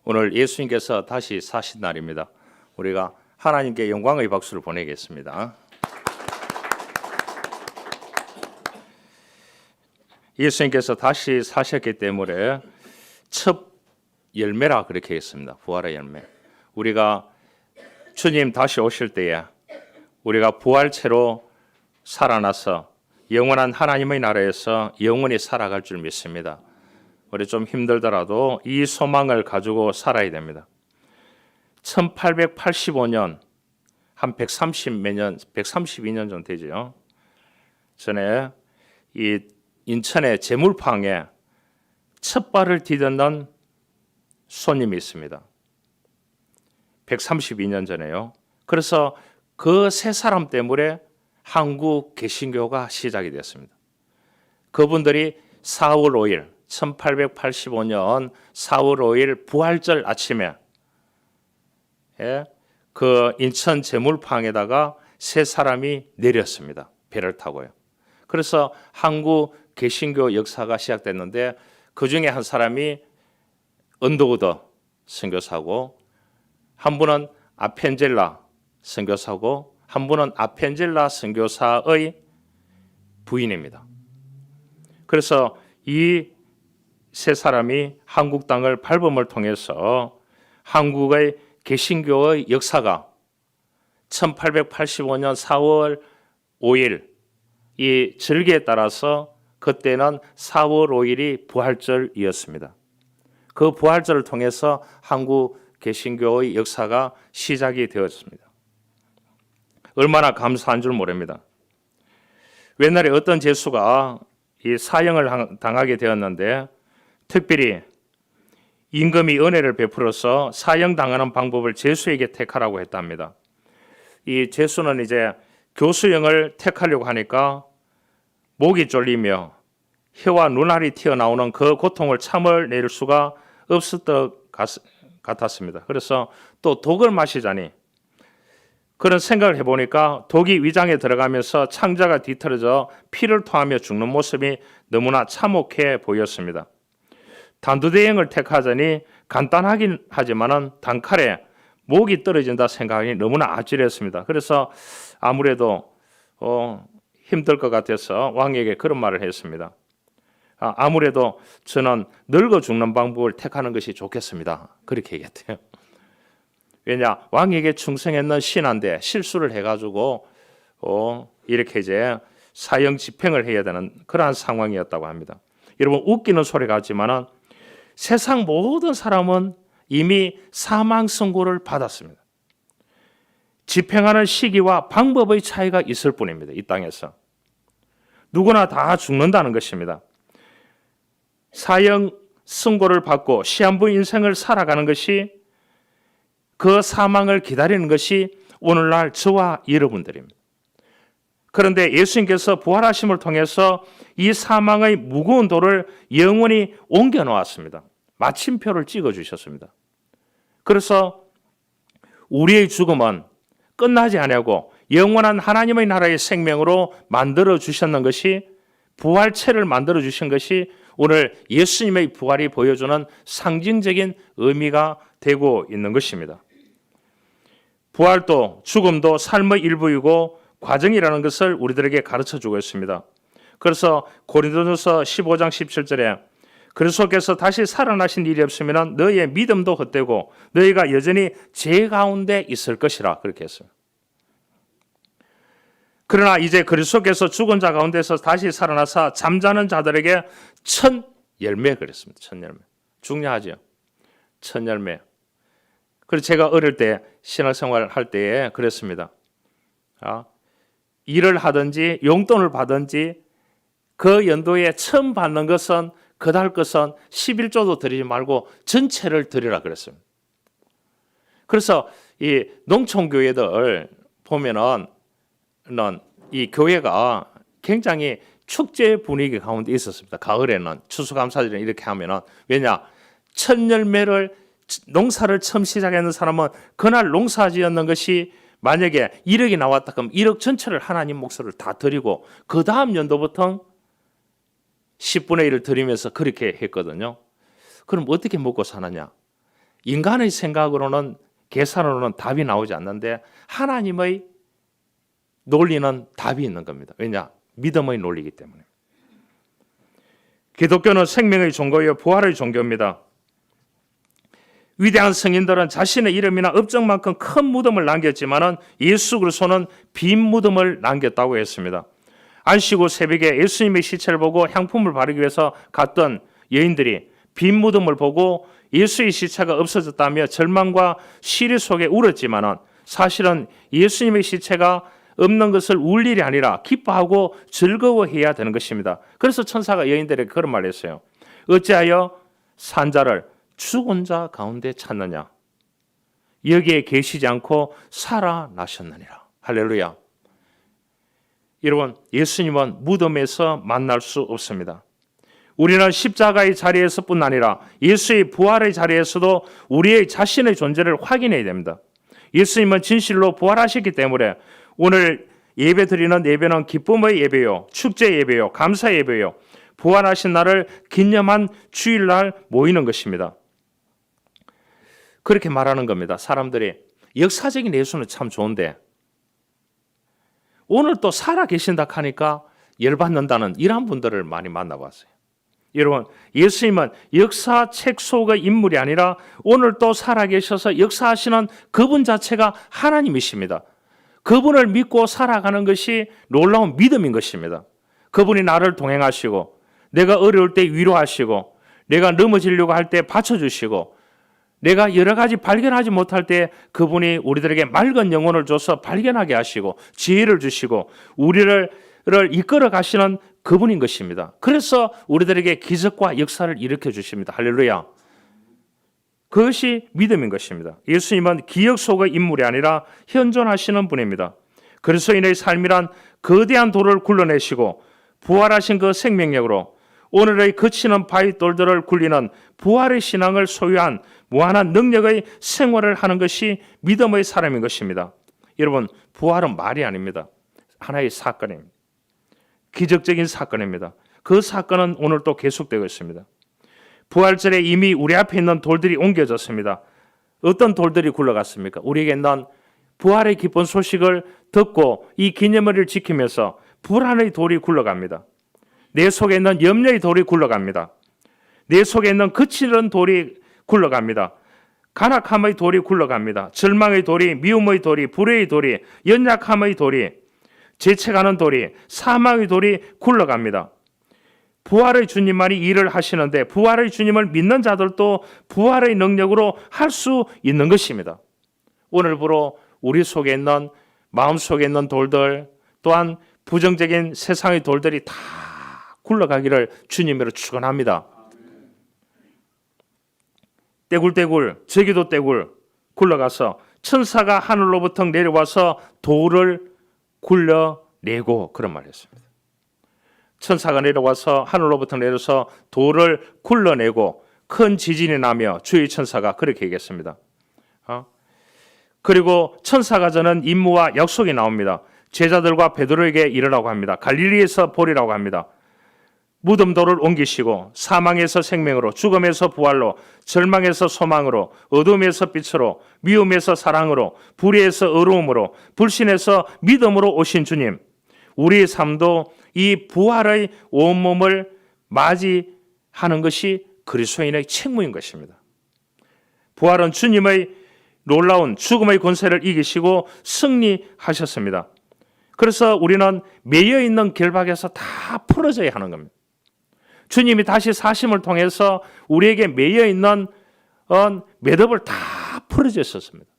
오늘 예수님께서 다시 사신 날입니다. 우리가 하나님께 영광의 박수를 보내겠습니다. 예수님께서 다시 사셨기 때문에 첫 열매라 그렇게 했습니다. 부활의 열매. 우리가 주님 다시 오실 때에 우리가 부활체로 살아나서 영원한 하나님의 나라에서 영원히 살아갈 줄 믿습니다. 우리 좀 힘들더라도 이 소망을 가지고 살아야 됩니다. 1885년 한 132년 전 되죠. 전에 이 인천의 제물팡에 첫 발을 디뎠는 손님이 있습니다. 132년 전에요. 그래서 그 세 사람 때문에 한국 개신교가 시작이 됐습니다. 그분들이 4월 5일 1885년 4월 5일 부활절 아침에 그 인천 제물팡에다가 세 사람이 내렸습니다. 배를 타고요. 그래서 한국 개신교 역사가 시작됐는데 그 중에 한 사람이 언더우드 선교사고 한 분은 아펜젤라 선교사고 한 분은 아펜젤라 선교사의 부인입니다. 그래서 이 세 사람이 한국 땅을 밟음을 통해서 한국의 개신교의 역사가 1885년 4월 5일 이 절기에 따라서 그때는 4월 5일이 부활절이었습니다. 그 부활절을 통해서 한국 개신교의 역사가 시작이 되었습니다. 얼마나 감사한 줄 모릅니다. 옛날에 어떤 제수가 이 사형을 당하게 되었는데 특별히 임금이 은혜를 베풀어서 사형당하는 방법을 제수에게 택하라고 했답니다. 이 제수는 이제 교수형을 택하려고 하니까 목이 졸리며 혀와 눈알이 튀어나오는 그 고통을 참아낼 수가 없을 것 같았습니다. 그래서 또 독을 마시자니 그런 생각을 해보니까 독이 위장에 들어가면서 창자가 뒤틀어져 피를 토하며 죽는 모습이 너무나 참혹해 보였습니다. 단두대형을 택하자니 간단하긴 하지만은 단칼에 목이 떨어진다 생각이 너무나 아찔했습니다. 그래서 아무래도 힘들 것 같아서 왕에게 그런 말을 했습니다. 아무래도 저는 늙어 죽는 방법을 택하는 것이 좋겠습니다. 그렇게 얘기했대요. 왜냐 왕에게 충성했는 신한데 실수를 해가지고 이렇게 이제 사형 집행을 해야 되는 그러한 상황이었다고 합니다. 여러분 웃기는 소리 같지만은 세상 모든 사람은 이미 사망 선고를 받았습니다. 집행하는 시기와 방법의 차이가 있을 뿐입니다. 이 땅에서 누구나 다 죽는다는 것입니다. 사형 선고를 받고 시한부 인생을 살아가는 것이 그 사망을 기다리는 것이 오늘날 저와 여러분들입니다. 그런데 예수님께서 부활하심을 통해서 이 사망의 무거운 돌을 영원히 옮겨 놓았습니다. 마침표를 찍어 주셨습니다. 그래서 우리의 죽음은 끝나지 아니하고 영원한 하나님의 나라의 생명으로 만들어 주셨는 것이 부활체를 만들어 주신 것이 오늘 예수님의 부활이 보여주는 상징적인 의미가 되고 있는 것입니다. 부활도 죽음도 삶의 일부이고 과정이라는 것을 우리들에게 가르쳐주고 있습니다. 그래서 고린도전서 15장 17절에 그리스도께서 다시 살아나신 일이 없으면 너희의 믿음도 헛되고 너희가 여전히 죄 가운데 있을 것이라 그렇게 했어요. 그러나 이제 그리스도께서 죽은 자 가운데서 다시 살아나사 잠자는 자들에게 첫 열매 그랬습니다. 첫 열매. 중요하죠. 첫 열매. 그래서 제가 어릴 때 신학생활 할 때에 그랬습니다. 일을 하든지 용돈을 받든지 그 연도에 처음 받는 것은 그달 것은 11조도 드리지 말고 전체를 드리라 그랬습니다. 그래서 이 농촌교회들 보면은 이 교회가 굉장히 축제 분위기 가운데 있었습니다. 가을에는 추수감사절에 이렇게 하면은 왜냐 첫 열매를 농사를 처음 시작하는 사람은 그날 농사 지었는 것이 만약에 1억이 나왔다 그럼 1억 전체를 하나님 몫을 다 드리고 그 다음 연도부터 10분의 1을 드리면서 그렇게 했거든요. 그럼 어떻게 먹고 사느냐? 인간의 생각으로는 계산으로는 답이 나오지 않는데 하나님의 논리는 답이 있는 겁니다. 왜냐? 믿음의 논리이기 때문에. 기독교는 생명의 종교이요 부활의 종교입니다. 위대한 성인들은 자신의 이름이나 업적만큼 큰 무덤을 남겼지만은 예수 그리스도는 빈 무덤을 남겼다고 했습니다. 안식 후 새벽에 예수님의 시체를 보고 향품을 바르기 위해서 갔던 여인들이 빈 무덤을 보고 예수의 시체가 없어졌다며 절망과 시리 속에 울었지만은 사실은 예수님의 시체가 없는 것을 울 일이 아니라 기뻐하고 즐거워해야 되는 것입니다. 그래서 천사가 여인들에게 그런 말을 했어요. 어찌하여 산자를 죽은 자 가운데 찾느냐? 여기에 계시지 않고 살아나셨느니라. 할렐루야. 여러분, 예수님은 무덤에서 만날 수 없습니다. 우리는 십자가의 자리에서뿐 아니라 예수의 부활의 자리에서도 우리의 자신의 존재를 확인해야 됩니다. 예수님은 진실로 부활하셨기 때문에 오늘 예배 드리는 예배는 기쁨의 예배요, 축제 예배요, 감사 예배요, 부활하신 날을 기념한 주일날 모이는 것입니다. 그렇게 말하는 겁니다. 사람들이 역사적인 예수는 참 좋은데 오늘 또 살아 계신다 하니까 열받는다는 이런 분들을 많이 만나봤어요. 여러분, 예수님은 역사책 속의 인물이 아니라 오늘 또 살아계셔서 역사하시는 그분 자체가 하나님이십니다. 그분을 믿고 살아가는 것이 놀라운 믿음인 것입니다. 그분이 나를 동행하시고 내가 어려울 때 위로하시고 내가 넘어지려고 할 때 받쳐주시고 내가 여러 가지 발견하지 못할 때 그분이 우리들에게 맑은 영혼을 줘서 발견하게 하시고 지혜를 주시고 우리를 이끌어 가시는 그분인 것입니다. 그래서 우리들에게 기적과 역사를 일으켜 주십니다. 할렐루야. 그것이 믿음인 것입니다. 예수님은 기억 속의 인물이 아니라 현존하시는 분입니다. 그리스도인의 삶이란 거대한 돌을 굴러내시고 부활하신 그 생명력으로 오늘의 거치는 바위돌들을 굴리는 부활의 신앙을 소유한 무한한 능력의 생활을 하는 것이 믿음의 사람인 것입니다. 여러분, 부활은 말이 아닙니다. 하나의 사건입니다. 기적적인 사건입니다. 그 사건은 오늘 또 계속되고 있습니다. 부활절에 이미 우리 앞에 있는 돌들이 옮겨졌습니다. 어떤 돌들이 굴러갔습니까? 우리에게 있는 부활의 기쁜 소식을 듣고 이 기념일을 지키면서 불안의 돌이 굴러갑니다. 내 속에 있는 염려의 돌이 굴러갑니다. 내 속에 있는 그치는 돌이 굴러갑니다. 간악함의 돌이 굴러갑니다. 절망의 돌이, 미움의 돌이, 불의의 돌이, 연약함의 돌이, 재채가는 돌이, 사망의 돌이 굴러갑니다. 부활의 주님만이 일을 하시는데 부활의 주님을 믿는 자들도 부활의 능력으로 할 수 있는 것입니다. 오늘부로 우리 속에 있는 마음 속에 있는 돌들 또한 부정적인 세상의 돌들이 다 굴러가기를 주님으로 축원합니다. 떼굴떼굴 제기도 떼굴 굴러가서 천사가 하늘로부터 내려와서 돌을 굴러내고 그런 말이었습니다. 천사가 내려와서 하늘로부터 내려서 돌을 굴러내고 큰 지진이 나며 주의 천사가 그렇게 얘기했습니다. 그리고 천사가 저는 임무와 약속이 나옵니다. 제자들과 베드로에게 이르라고 합니다. 갈릴리에서 보리라고 합니다. 무덤돌을 옮기시고 사망에서 생명으로, 죽음에서 부활로, 절망에서 소망으로, 어둠에서 빛으로, 미움에서 사랑으로, 불의에서 의로움으로, 불신에서 믿음으로 오신 주님, 우리의 삶도 이 부활의 온몸을 맞이하는 것이 그리스도인의 책무인 것입니다. 부활은 주님의 놀라운 죽음의 권세를 이기시고 승리하셨습니다. 그래서 우리는 매여있는 결박에서 다 풀어져야 하는 겁니다. 주님이 다시 사심을 통해서 우리에게 매여있는 매듭을 다 풀어주셨습니다.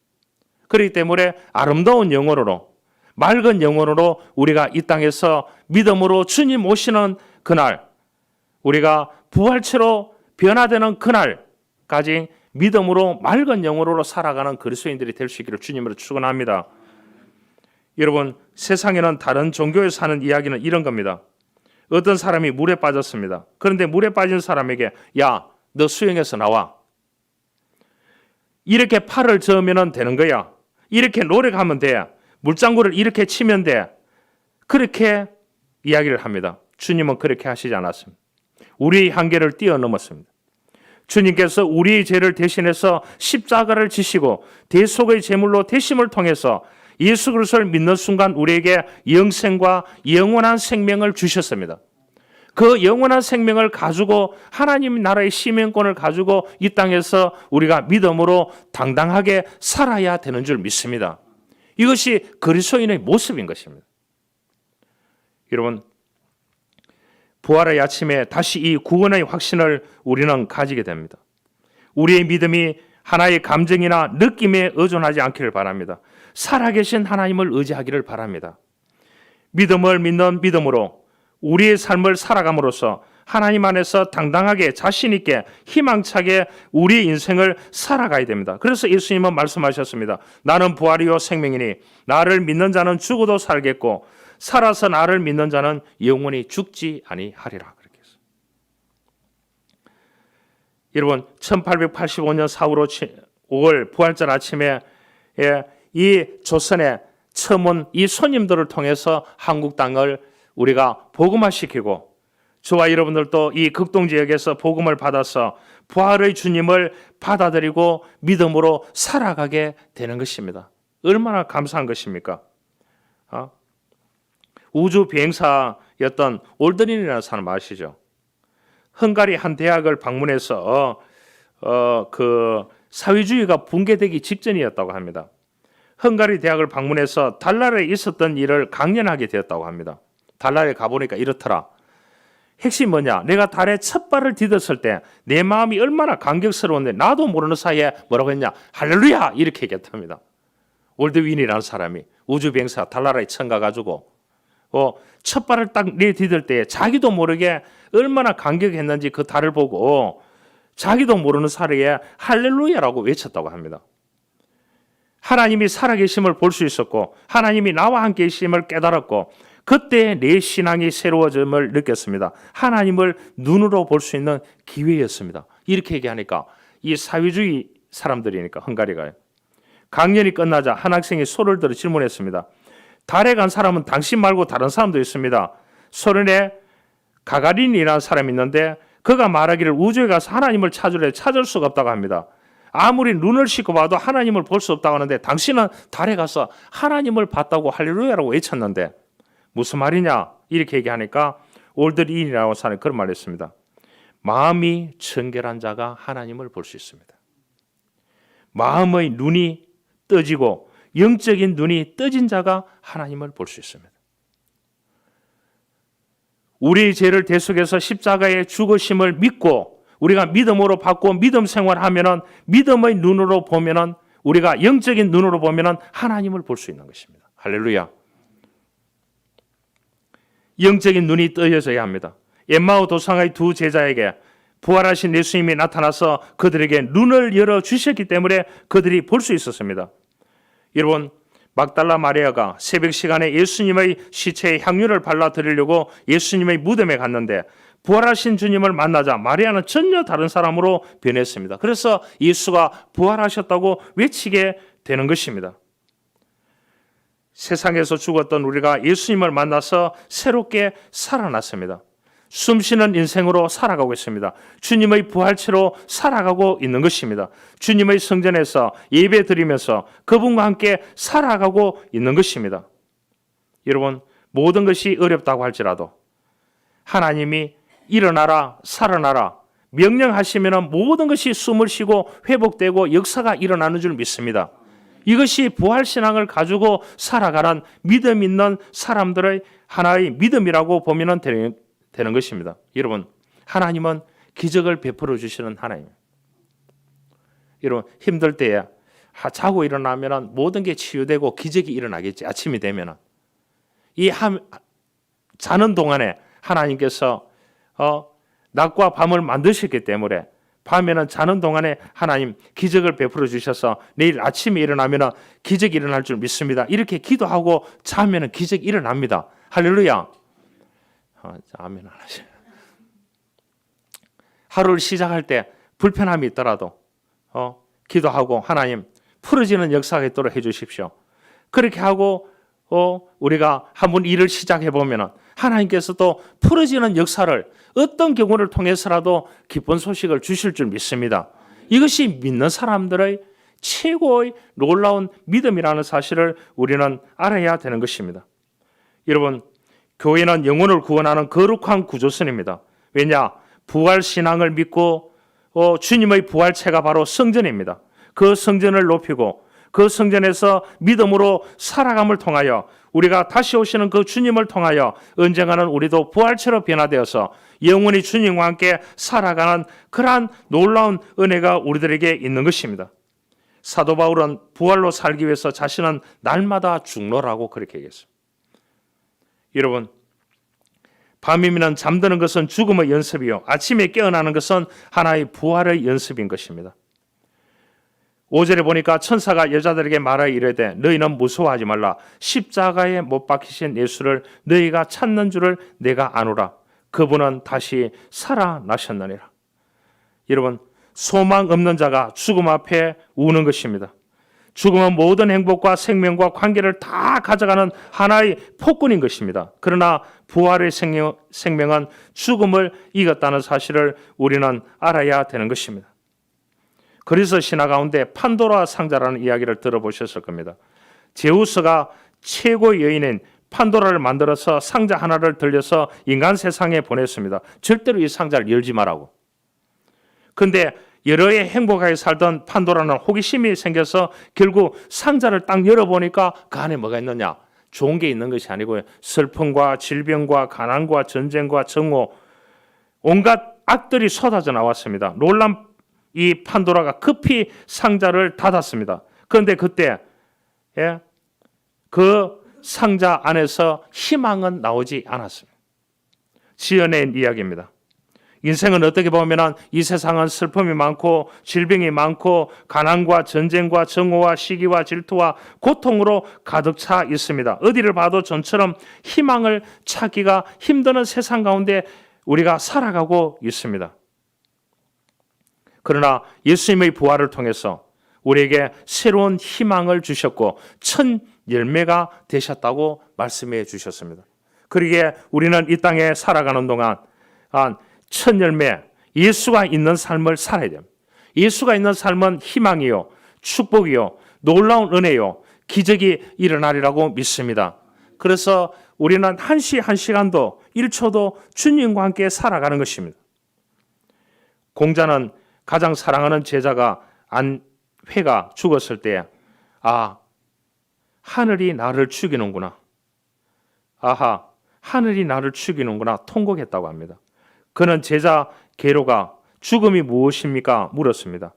그렇기 때문에 아름다운 영혼으로, 맑은 영혼으로 우리가 이 땅에서 믿음으로 주님 오시는 그날, 우리가 부활체로 변화되는 그날까지 믿음으로 맑은 영혼으로 살아가는 그리스도인들이 될 수 있기를 주님으로 축원합니다. 여러분, 세상에는 다른 종교에서 하는 이야기는 이런 겁니다. 어떤 사람이 물에 빠졌습니다. 그런데 물에 빠진 사람에게 야, 너 수영해서 나와. 이렇게 팔을 저으면 되는 거야. 이렇게 노력하면 돼. 물장구를 이렇게 치면 돼. 그렇게 이야기를 합니다. 주님은 그렇게 하시지 않았습니다. 우리의 한계를 뛰어넘었습니다. 주님께서 우리의 죄를 대신해서 십자가를 지시고 대속의 제물로 대심을 통해서 예수 그리스도를 믿는 순간 우리에게 영생과 영원한 생명을 주셨습니다. 그 영원한 생명을 가지고 하나님 나라의 시민권을 가지고 이 땅에서 우리가 믿음으로 당당하게 살아야 되는 줄 믿습니다. 이것이 그리스도인의 모습인 것입니다. 여러분, 부활의 아침에 다시 이 구원의 확신을 우리는 가지게 됩니다. 우리의 믿음이 하나의 감정이나 느낌에 의존하지 않기를 바랍니다. 살아계신 하나님을 의지하기를 바랍니다. 믿음을 믿는 믿음으로 우리의 삶을 살아감으로써 하나님 안에서 당당하게 자신 있게 희망차게 우리의 인생을 살아가야 됩니다. 그래서 예수님은 말씀하셨습니다. 나는 부활이요 생명이니 나를 믿는 자는 죽어도 살겠고 살아서 나를 믿는 자는 영원히 죽지 아니하리라. 그렇게 했어요. 여러분, 1885년 4월 5월 부활절 아침에 이 조선에 처음 온 이 손님들을 통해서 한국 땅을 우리가 복음화시키고 저와 여러분들도 이 극동지역에서 복음을 받아서 부활의 주님을 받아들이고 믿음으로 살아가게 되는 것입니다. 얼마나 감사한 것입니까? 우주 비행사였던 올드린이라는 사람 아시죠? 헝가리 한 대학을 방문해서 그 사회주의가 붕괴되기 직전이었다고 합니다. 헝가리 대학을 방문해서 달나라에 있었던 일을 강연하게 되었다고 합니다. 달나라에 가보니까 이렇더라. 핵심이 뭐냐? 내가 달에 첫 발을 디뎠을 때 내 마음이 얼마나 감격스러운데 나도 모르는 사이에 뭐라고 했냐? 할렐루야! 이렇게 얘기했답니다. 올드윈이라는 사람이 우주비행사 달나라에 처음 가가지고 첫 발을 딱 내디딜 때 자기도 모르게 얼마나 감격했는지 그 달을 보고 자기도 모르는 사이에 할렐루야라고 외쳤다고 합니다. 하나님이 살아계심을 볼 수 있었고 하나님이 나와 함께 계심을 깨달았고 그때 내 신앙이 새로워짐을 느꼈습니다. 하나님을 눈으로 볼 수 있는 기회였습니다. 이렇게 얘기하니까 이 사회주의 사람들이니까 헝가리가요. 강연이 끝나자 한 학생이 소를 들어 질문했습니다. 달에 간 사람은 당신 말고 다른 사람도 있습니다. 소련에 가가린이라는 사람이 있는데 그가 말하기를 우주에 가서 하나님을 찾으려 찾을 수가 없다고 합니다. 아무리 눈을 씻고 봐도 하나님을 볼 수 없다고 하는데 당신은 달에 가서 하나님을 봤다고 할렐루야라고 외쳤는데 무슨 말이냐 이렇게 얘기하니까 올드린이라고 사람이 그런 말을 했습니다. 마음이 청결한 자가 하나님을 볼 수 있습니다. 마음의 눈이 떠지고 영적인 눈이 떠진 자가 하나님을 볼 수 있습니다. 우리의 죄를 대속해서 십자가의 죽으심을 믿고 우리가 믿음으로 받고 믿음 생활하면은 믿음의 눈으로 보면은 우리가 영적인 눈으로 보면은 하나님을 볼 수 있는 것입니다. 할렐루야. 영적인 눈이 떠져야 합니다. 엠마오 도상의 두 제자에게 부활하신 예수님이 나타나서 그들에게 눈을 열어 주셨기 때문에 그들이 볼 수 있었습니다. 여러분, 막달라 마리아가 새벽 시간에 예수님의 시체에 향유를 발라 드리려고 예수님의 무덤에 갔는데 부활하신 주님을 만나자 마리아는 전혀 다른 사람으로 변했습니다. 그래서 예수가 부활하셨다고 외치게 되는 것입니다. 세상에서 죽었던 우리가 예수님을 만나서 새롭게 살아났습니다. 숨쉬는 인생으로 살아가고 있습니다. 주님의 부활체로 살아가고 있는 것입니다. 주님의 성전에서 예배 드리면서 그분과 함께 살아가고 있는 것입니다. 여러분, 모든 것이 어렵다고 할지라도 하나님이 일어나라 살아나라 명령하시면 모든 것이 숨을 쉬고 회복되고 역사가 일어나는 줄 믿습니다. 이것이 부활신앙을 가지고 살아가는 믿음 있는 사람들의 하나의 믿음이라고 보면 되는 것입니다. 여러분, 하나님은 기적을 베풀어 주시는 하나님. 여러분, 힘들 때에 자고 일어나면 모든 게 치유되고 기적이 일어나겠지. 아침이 되면 자는 동안에 하나님께서 낮과 밤을 만드셨기 때문에 밤에는 자는 동안에 하나님 기적을 베풀어 주셔서 내일 아침에 일어나면 기적이 일어날 줄 믿습니다. 이렇게 기도하고 자면 기적이 일어납니다. 할렐루야. 아멘 안 하셔요. 하루를 시작할 때 불편함이 있더라도 기도하고 하나님 풀어지는 역사가 있도록 해 주십시오. 그렇게 하고 우리가 한번 일을 시작해 보면 하나님께서 또 풀어지는 역사를 어떤 경우를 통해서라도 기쁜 소식을 주실 줄 믿습니다. 이것이 믿는 사람들의 최고의 놀라운 믿음이라는 사실을 우리는 알아야 되는 것입니다. 여러분, 교회는 영혼을 구원하는 거룩한 구조선입니다. 왜냐? 부활신앙을 믿고 주님의 부활체가 바로 성전입니다. 그 성전을 높이고 그 성전에서 믿음으로 살아감을 통하여 우리가 다시 오시는 그 주님을 통하여 언젠가는 우리도 부활체로 변화되어서 영원히 주님과 함께 살아가는 그러한 놀라운 은혜가 우리들에게 있는 것입니다. 사도 바울은 부활로 살기 위해서 자신은 날마다 죽노라고 그렇게 얘기했습니다. 여러분, 밤이면 잠드는 것은 죽음의 연습이요 아침에 깨어나는 것은 하나의 부활의 연습인 것입니다. 5절에 보니까 천사가 여자들에게 말하여 이르되 너희는 무서워하지 말라. 십자가에 못 박히신 예수를 너희가 찾는 줄을 내가 아노라. 그분은 다시 살아나셨느니라. 여러분, 소망 없는 자가 죽음 앞에 우는 것입니다. 죽음은 모든 행복과 생명과 관계를 다 가져가는 하나의 폭군인 것입니다. 그러나 부활의 생명은 죽음을 이겼다는 사실을 우리는 알아야 되는 것입니다. 그래서 신화 가운데 판도라 상자라는 이야기를 들어보셨을 겁니다. 제우스가 최고의 여인인 판도라를 만들어서 상자 하나를 들려서 인간 세상에 보냈습니다. 절대로 이 상자를 열지 말라고. 그런데 여러 해 행복하게 살던 판도라는 호기심이 생겨서 결국 상자를 딱 열어보니까 그 안에 뭐가 있느냐? 좋은 게 있는 것이 아니고요. 슬픔과 질병과 가난과 전쟁과 정오, 온갖 악들이 쏟아져 나왔습니다. 놀란 이 판도라가 급히 상자를 닫았습니다. 그런데 그때 그 상자 안에서 희망은 나오지 않았습니다. 지어낸 이야기입니다. 인생은 어떻게 보면 이 세상은 슬픔이 많고 질병이 많고 가난과 전쟁과 정오와 시기와 질투와 고통으로 가득 차 있습니다. 어디를 봐도 전처럼 희망을 찾기가 힘드는 세상 가운데 우리가 살아가고 있습니다. 그러나 예수님의 부활을 통해서 우리에게 새로운 희망을 주셨고 첫 열매가 되셨다고 말씀해 주셨습니다. 그러기에 우리는 이 땅에 살아가는 동안 첫 열매, 예수가 있는 삶을 살아야 됩니다. 예수가 있는 삶은 희망이요, 축복이요, 놀라운 은혜요, 기적이 일어나리라고 믿습니다. 그래서 우리는 한 시 한 시간도 1초도 주님과 함께 살아가는 것입니다. 공자는 가장 사랑하는 제자가 안회가 죽었을 때 하늘이 나를 죽이는구나. 하늘이 나를 죽이는구나 통곡했다고 합니다. 그는 제자 게로가 죽음이 무엇입니까? 물었습니다.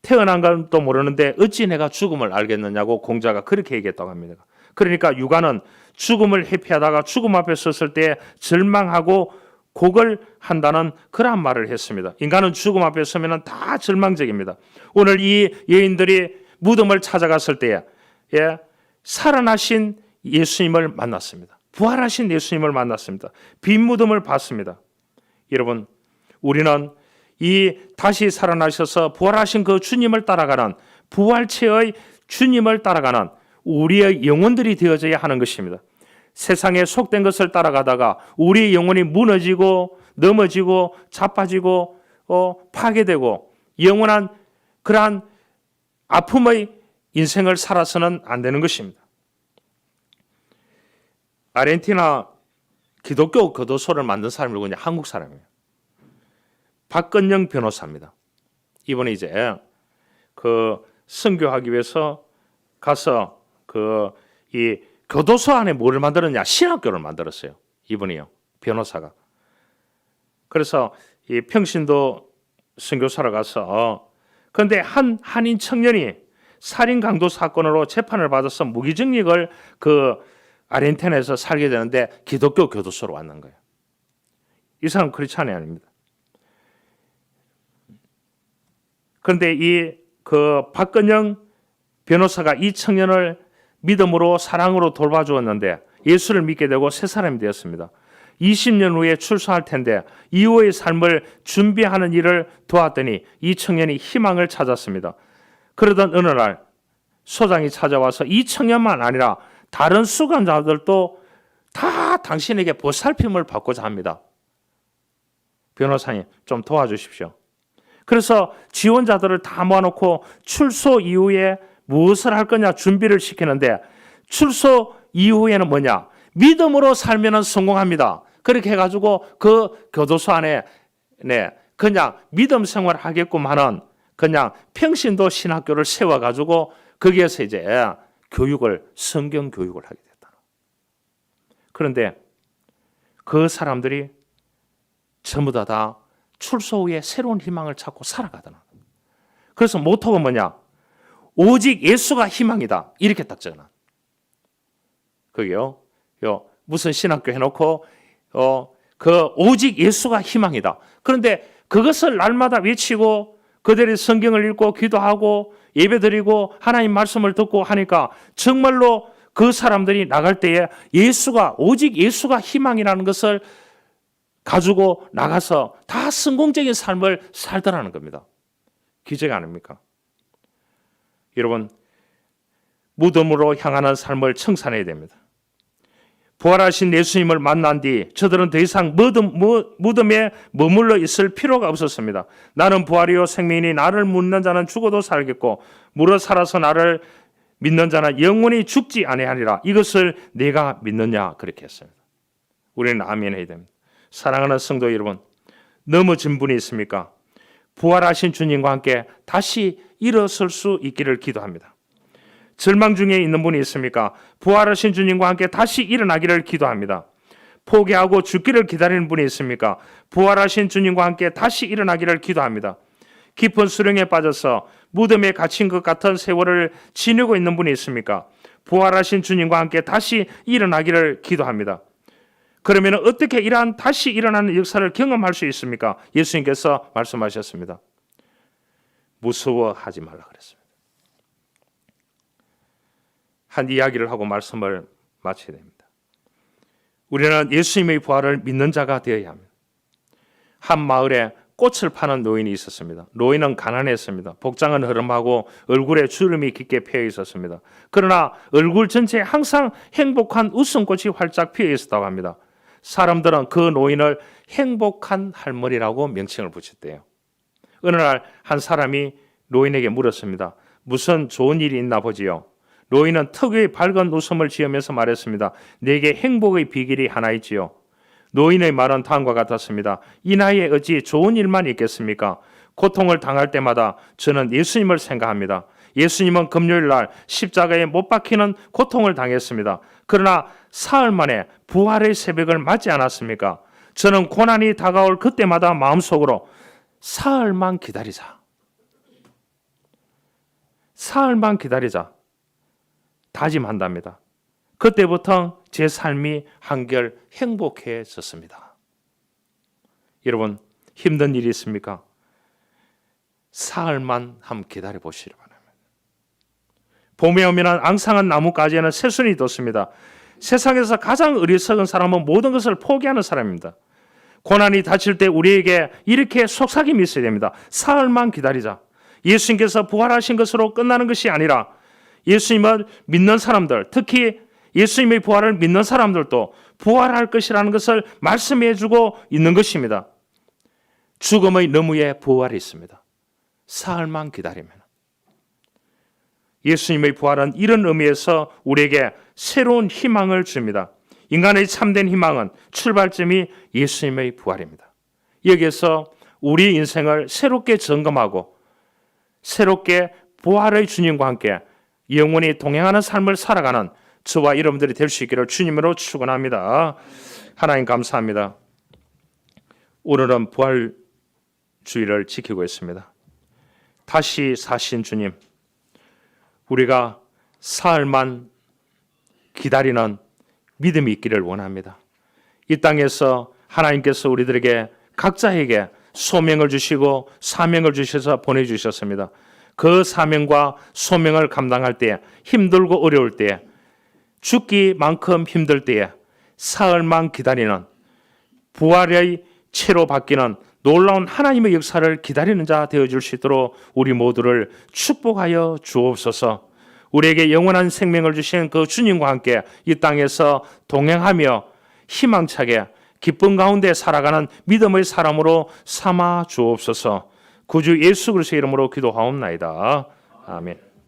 태어난 것도 모르는데 어찌 내가 죽음을 알겠느냐고 공자가 그렇게 얘기했다고 합니다. 그러니까 유가는 죽음을 회피하다가 죽음 앞에 섰을 때 절망하고 곡을 한다는 그러한 말을 했습니다. 인간은 죽음 앞에 서면 다 절망적입니다. 오늘 이 여인들이 무덤을 찾아갔을 때에 살아나신 예수님을 만났습니다. 부활하신 예수님을 만났습니다. 빈 무덤을 봤습니다. 여러분, 우리는 이 다시 살아나셔서 부활하신 그 주님을 따라가는 부활체의 주님을 따라가는 우리의 영혼들이 되어져야 하는 것입니다. 세상에 속된 것을 따라가다가 우리의 영혼이 무너지고 넘어지고 자빠지고 파괴되고 영원한 그러한 아픔의 인생을 살아서는 안 되는 것입니다. 아르헨티나 기독교 교도소를 만든 사람이 누구냐? 한국 사람이에요. 박건영 변호사입니다. 이번에 이제 선교하기 위해서 가서 이 교도소 안에 뭐를 만들었냐? 신학교를 만들었어요. 이분이요. 변호사가. 그래서 이 평신도 선교사로 가서 그런데 한 한인 청년이 살인 강도 사건으로 재판을 받아서 무기징역을 아르헨티나에서 살게 되는데 기독교 교도소로 왔는 거예요. 이 사람 크리스찬이 아닙니다. 그런데 박건영 변호사가 이 청년을 믿음으로 사랑으로 돌봐주었는데 예수를 믿게 되고 새 사람이 되었습니다. 20년 후에 출소할 텐데 이후의 삶을 준비하는 일을 도왔더니 이 청년이 희망을 찾았습니다. 그러던 어느 날 소장이 찾아와서 이 청년만 아니라 다른 수감자들도 다 당신에게 보살핌을 받고자 합니다. 변호사님 좀 도와주십시오. 그래서 지원자들을 다 모아놓고 출소 이후에 무엇을 할 거냐 준비를 시키는데, 출소 이후에는 뭐냐? 믿음으로 살면 성공합니다. 그렇게 해가지고 그 교도소 안에 그냥 믿음 생활을 하겠구만은 그냥 평신도 신학교를 세워가지고 거기에서 이제 성경 교육을 하게 됐다. 그런데 그 사람들이 전부 다 출소 후에 새로운 희망을 찾고 살아가더라. 그래서 모토가 뭐냐? 오직 예수가 희망이다. 이렇게 딱 적어놔. 그게요. 무슨 신학교 해놓고 그 오직 예수가 희망이다. 그런데 그것을 날마다 외치고 그들이 성경을 읽고 기도하고 예배드리고 하나님 말씀을 듣고 하니까 정말로 그 사람들이 나갈 때에 오직 예수가 희망이라는 것을 가지고 나가서 다 성공적인 삶을 살더라는 겁니다. 기적 아닙니까? 여러분, 무덤으로 향하는 삶을 청산해야 됩니다. 부활하신 예수님을 만난 뒤 저들은 더 이상 무덤에 머물러 있을 필요가 없었습니다. 나는 부활이요 생명이니 나를 묻는 자는 죽어도 살겠고 물어 살아서 나를 믿는 자는 영원히 죽지 아니하리라. 이것을 내가 믿느냐? 그렇게 했습니다. 우리는 아멘 해야 됩니다. 사랑하는 성도 여러분, 넘어진 분이 있습니까? 부활하신 주님과 함께 다시 일어설 수 있기를 기도합니다. 절망 중에 있는 분이 있습니까? 부활하신 주님과 함께 다시 일어나기를 기도합니다. 포기하고 죽기를 기다리는 분이 있습니까? 부활하신 주님과 함께 다시 일어나기를 기도합니다. 깊은 수렁에 빠져서 무덤에 갇힌 것 같은 세월을 지내고 있는 분이 있습니까? 부활하신 주님과 함께 다시 일어나기를 기도합니다. 그러면 어떻게 이러한 다시 일어나는 역사를 경험할 수 있습니까? 예수님께서 말씀하셨습니다. 무서워하지 말라 그랬습니다. 한 이야기를 하고 말씀을 마쳐야 됩니다. 우리는 예수님의 부활을 믿는 자가 되어야 합니다. 한 마을에 꽃을 파는 노인이 있었습니다. 노인은 가난했습니다. 복장은 허름하고 얼굴에 주름이 깊게 피어 있었습니다. 그러나 얼굴 전체에 항상 행복한 웃음꽃이 활짝 피어 있었다고 합니다. 사람들은 그 노인을 행복한 할머니라고 명칭을 붙였대요. 어느 날 한 사람이 노인에게 물었습니다. 무슨 좋은 일이 있나 보지요? 노인은 특유의 밝은 웃음을 지으면서 말했습니다. 내게 행복의 비결이 하나 있지요. 노인의 말은 다음과 같았습니다. 이 나이에 어찌 좋은 일만 있겠습니까? 고통을 당할 때마다 저는 예수님을 생각합니다. 예수님은 금요일 날 십자가에 못 박히는 고통을 당했습니다. 그러나 사흘 만에 부활의 새벽을 맞지 않았습니까? 저는 고난이 다가올 그때마다 마음속으로 사흘만 기다리자. 사흘만 기다리자. 다짐한답니다. 그때부터 제 삶이 한결 행복해졌습니다. 여러분, 힘든 일이 있습니까? 사흘만 한번 기다려 보시기 바랍니다. 봄에 오면 앙상한 나뭇가지에는 새순이 돋습니다. 세상에서 가장 어리석은 사람은 모든 것을 포기하는 사람입니다. 고난이 닥칠 때 우리에게 이렇게 속삭임이 있어야 됩니다. 사흘만 기다리자. 예수님께서 부활하신 것으로 끝나는 것이 아니라 예수님을 믿는 사람들, 특히 예수님의 부활을 믿는 사람들도 부활할 것이라는 것을 말씀해 주고 있는 것입니다. 죽음의 너머에 부활이 있습니다. 사흘만 기다리면. 예수님의 부활은 이런 의미에서 우리에게 새로운 희망을 줍니다. 인간의 참된 희망은 출발점이 예수님의 부활입니다. 여기에서 우리 인생을 새롭게 점검하고 새롭게 부활의 주님과 함께 영원히 동행하는 삶을 살아가는 저와 여러분들이 될 수 있기를 주님으로 축원합니다. 하나님 감사합니다. 오늘은 부활주의를 지키고 있습니다. 다시 사신 주님, 우리가 사흘만 기다리는 믿음이 있기를 원합니다. 이 땅에서 하나님께서 우리들에게 각자에게 소명을 주시고 사명을 주셔서 보내주셨습니다. 그 사명과 소명을 감당할 때, 힘들고 어려울 때, 죽기만큼 힘들 때에 사흘만 기다리는 부활의 채로 바뀌는 놀라운 하나님의 역사를 기다리는 자 되어줄 수 있도록 우리 모두를 축복하여 주옵소서. 우리에게 영원한 생명을 주신 그 주님과 함께 이 땅에서 동행하며 희망차게 기쁨 가운데 살아가는 믿음의 사람으로 삼아 주옵소서. 구주 예수 그리스도의 이름으로 기도하옵나이다. 아멘.